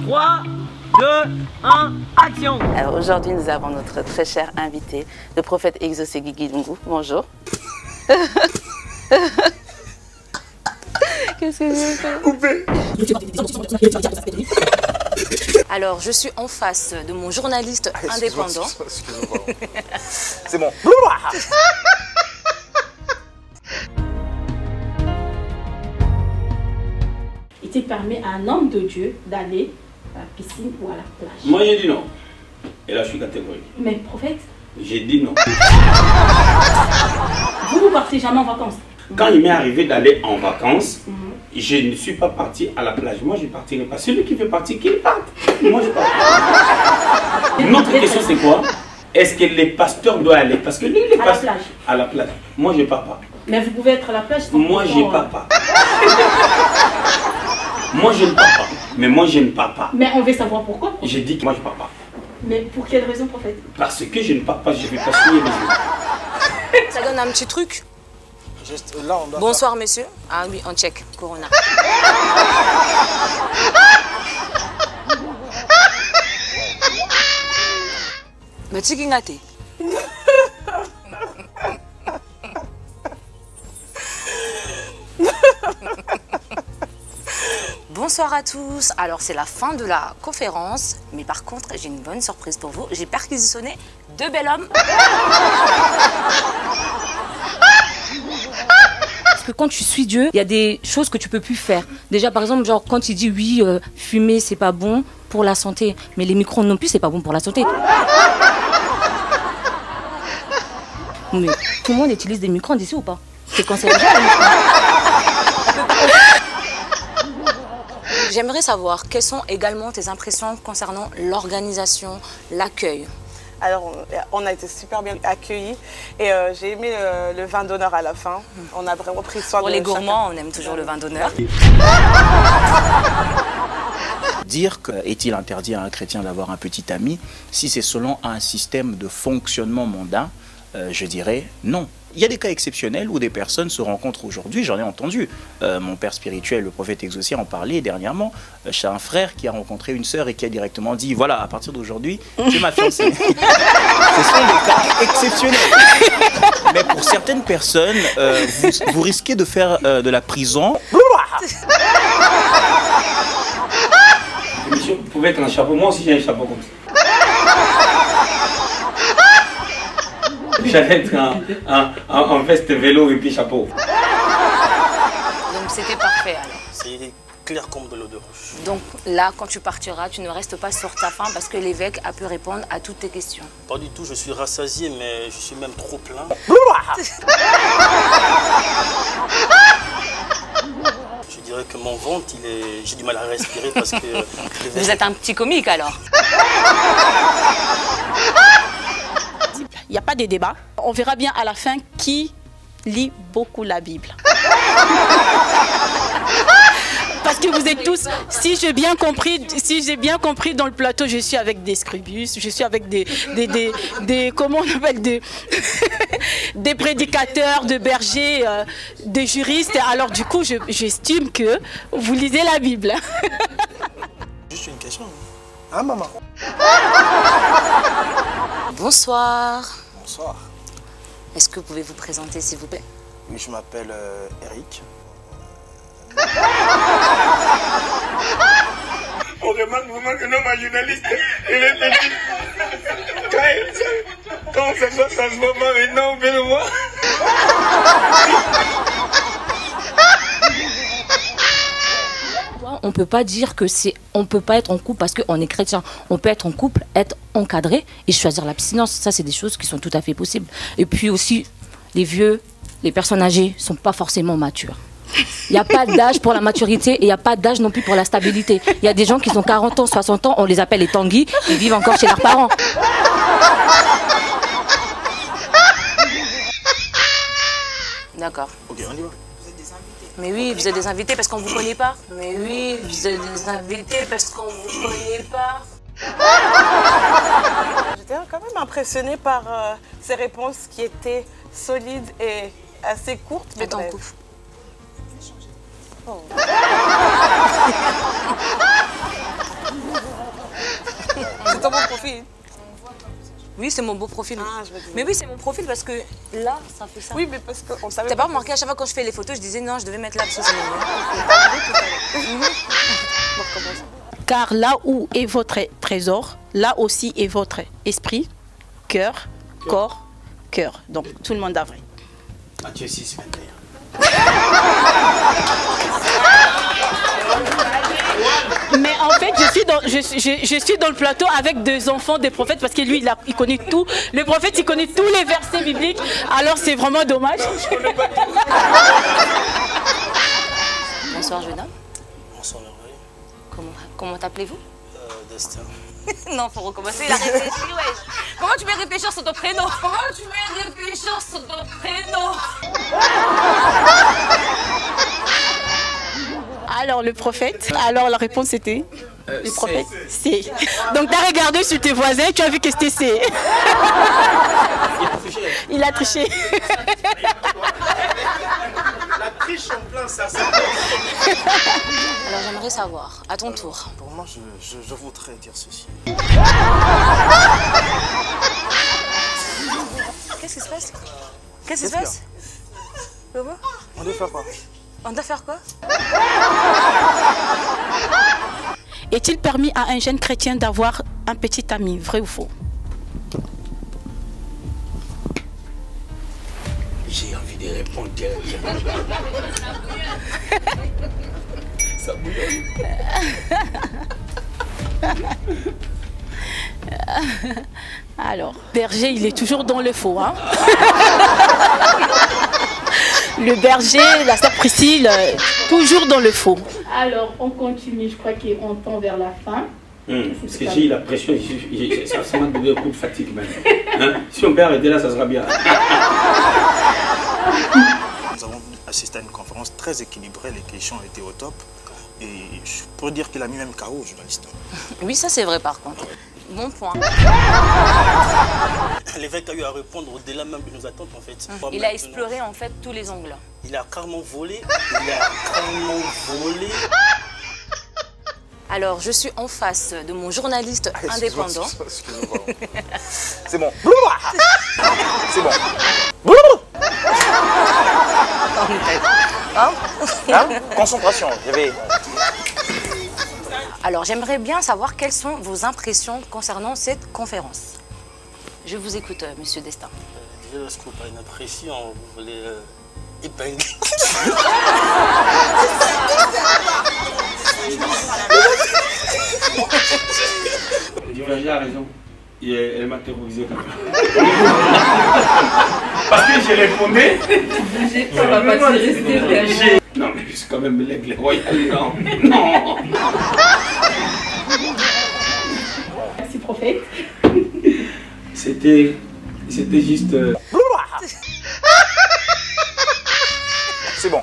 3, 2, 1, action! Alors aujourd'hui, nous avons notre très cher invité, le prophète Exaucé Guigui Lungu. Bonjour. Qu'est-ce que j'ai fait? Coupé. Alors, je suis en face de mon journaliste indépendant. C'est bon. Il permet à un homme de Dieu d'aller à la piscine ou à la plage. Moi j'ai dit non. Et là je suis catégorique. Mais prophète, J'ai dit non. vous partez jamais en vacances? Quand il m'est arrivé d'aller en vacances, je ne suis pas parti à la plage. Moi je ne partirai pas. Celui qui veut partir, qu'il parte. Moi je pars. Une autre question c'est quoi? Est-ce que les pasteurs doivent aller? Parce que lui, les à la plage. À la plage. Moi je ne pars pas. Mais vous pouvez être à la plage sans Moi je ne pars pas. Moi je ne pars pas. Mais moi je ne pars pas. Mais on veut savoir pourquoi. J'ai dit que moi je ne pars pas. Mais pour quelle raison, prophète? Parce que je ne pars pas, je ne vais pas signer les yeux. Ça donne un petit truc. Juste là, on doit Bonsoir, monsieur. Ah oui, on check. Corona. Mais tu es gâté. Bonsoir à tous. Alors c'est la fin de la conférence, mais par contre j'ai une bonne surprise pour vous. J'ai perquisitionné deux bels hommes. Parce que quand tu suis Dieu, il y a des choses que tu peux plus faire. Déjà par exemple, genre quand il dit oui, fumer c'est pas bon pour la santé, mais les micros non plus c'est pas bon pour la santé. Mais tout le monde utilise des micros ici ou pas? C'est cancérigène les micros. J'aimerais savoir quelles sont également tes impressions concernant l'organisation, l'accueil. Alors, on a été super bien accueillis et j'ai aimé le vin d'honneur à la fin. On a vraiment pris soin de Pour les chacun. gourmands, on aime toujours le vin d'honneur. Dire qu'est-il interdit à un chrétien d'avoir un petit ami, si c'est selon un système de fonctionnement mondain, je dirais non. Il y a des cas exceptionnels où des personnes se rencontrent aujourd'hui, j'en ai entendu. Mon père spirituel, le prophète Exaucé, en parlait dernièrement. J'ai un frère qui a rencontré une sœur et qui a directement dit, voilà, à partir d'aujourd'hui, tu es ma fiancée. Ce sont des cas exceptionnels. Mais pour certaines personnes, vous risquez de faire de la prison. Monsieur, vous pouvez être un chapeau. Moi aussi j'ai un chapeau comme ça. J'allais être en veste vélo et puis chapeau. Donc c'était parfait alors. C'est clair comme de l'eau de roche. Donc là, quand tu partiras, tu ne restes pas sur ta faim parce que l'évêque a pu répondre à toutes tes questions. Pas du tout, je suis rassasié, mais je suis même trop plein. Je dirais que mon ventre, j'ai du mal à respirer parce que... Vous êtes un petit comique alors. Il n'y a pas de débat. On verra bien à la fin qui lit beaucoup la Bible. Parce que vous êtes tous, si j'ai bien compris dans le plateau, je suis avec des scribus, je suis avec des comment on appelle, des prédicateurs, de bergers, des juristes. Alors du coup, j'estime que vous lisez la Bible. Juste une question. Hein, maman? Bonsoir. Bonsoir. Est-ce que vous pouvez vous présenter s'il vous plaît? Oui, je m'appelle Eric. On remarque vraiment que notre journaliste, il est petit. Quand on fait ça, ça se voit pas maintenant, on peut le voir. On peut pas dire que on peut pas être en couple parce qu'on est chrétien. On peut être en couple, être encadré et choisir l'abstinence. Ça, c'est des choses qui sont tout à fait possibles. Et puis aussi, les vieux, les personnes âgées sont pas forcément matures. Il n'y a pas d'âge pour la maturité et il n'y a pas d'âge non plus pour la stabilité. Il y a des gens qui ont 40 ans, 60 ans, on les appelle les tanguis, ils vivent encore chez leurs parents. D'accord. Ok, on y va. Mais oui, vous êtes des invités parce qu'on ne vous connaît pas. Mais oui, vous êtes des invités parce qu'on ne vous connaît pas. J'étais quand même impressionnée par ces réponses qui étaient solides et assez courtes. Mais Attends, bref. coupe. Oh. ton beau profil. Oui, c'est mon beau profil. Ah, je me disais. Mais oui, c'est mon profil parce que là, ça fait ça. Oui, mais parce qu'on savait. T'as pas remarqué à chaque fois quand je fais les photos, je disais non, je devais mettre là parce que c'est mon nom. Car là où est votre trésor, là aussi est votre esprit, cœur, corps, cœur. Donc tout le monde a vrai. Matthieu 6, 21. Mais en fait, je suis dans le plateau avec deux enfants des prophètes parce que lui, il connaît tout. Le prophète, il connaît tous les versets bibliques. Alors c'est vraiment dommage. Bonsoir, jeune homme. Bonsoir, merveille. Comment t'appelez-vous? Destin. Non, faut recommencer, il a réfléchi, wesh. Comment tu peux réfléchir sur ton prénom? Comment tu peux réfléchir sur ton prénom? Alors le prophète, alors la réponse était le prophète, c'est. Donc tu as regardé sur tes voisins, tu as vu que c'était C. Il a triché. La triche en plein, ça. Alors j'aimerais savoir, à ton tour. Pour moi, je voudrais dire ceci. Qu'est-ce qui se passe? Qu'est-ce qui se passe? Comment? On doit faire quoi? On doit faire quoi? Est-il permis à un jeune chrétien d'avoir un petit ami, vrai ou faux? J'ai envie de répondre directement. Ça bouillonne. Alors, berger, il est toujours dans le faux, hein? Le berger, la sœur Priscille, toujours dans le faux. Alors, on continue, je crois qu'on tend vers la fin. Parce que j'ai la pression, ça m'a donné un coup de fatigue même. Hein? Si on peut arrêter là, ça sera bien. Nous avons assisté à une conférence très équilibrée, les questions étaient au top. Et je peux dire qu'il a mis même KO au journaliste. Oui, ça c'est vrai par contre. Bon point. L'évêque a eu à répondre au-delà même de nos attentes en fait. Il a exploré en fait tous les angles. Il a carrément volé. Alors, je suis en face de mon journaliste indépendant. Excusez-moi. C'est bon. C'est bon. Hein? Concentration, je vais... Alors, j'aimerais bien savoir quelles sont vos impressions concernant cette conférence. Je vous écoute, Monsieur Destin. Déjà, est-ce qu'on pas une impression? Vous voulez épingler? Diverger a raison. Elle m'a terrorisé quand même. Parce que j'ai répondu. Ça va pas te rester. Non, mais c'est quand même l'aigle royal. Non. Non. Merci, prophète. C'était juste. C'est bon.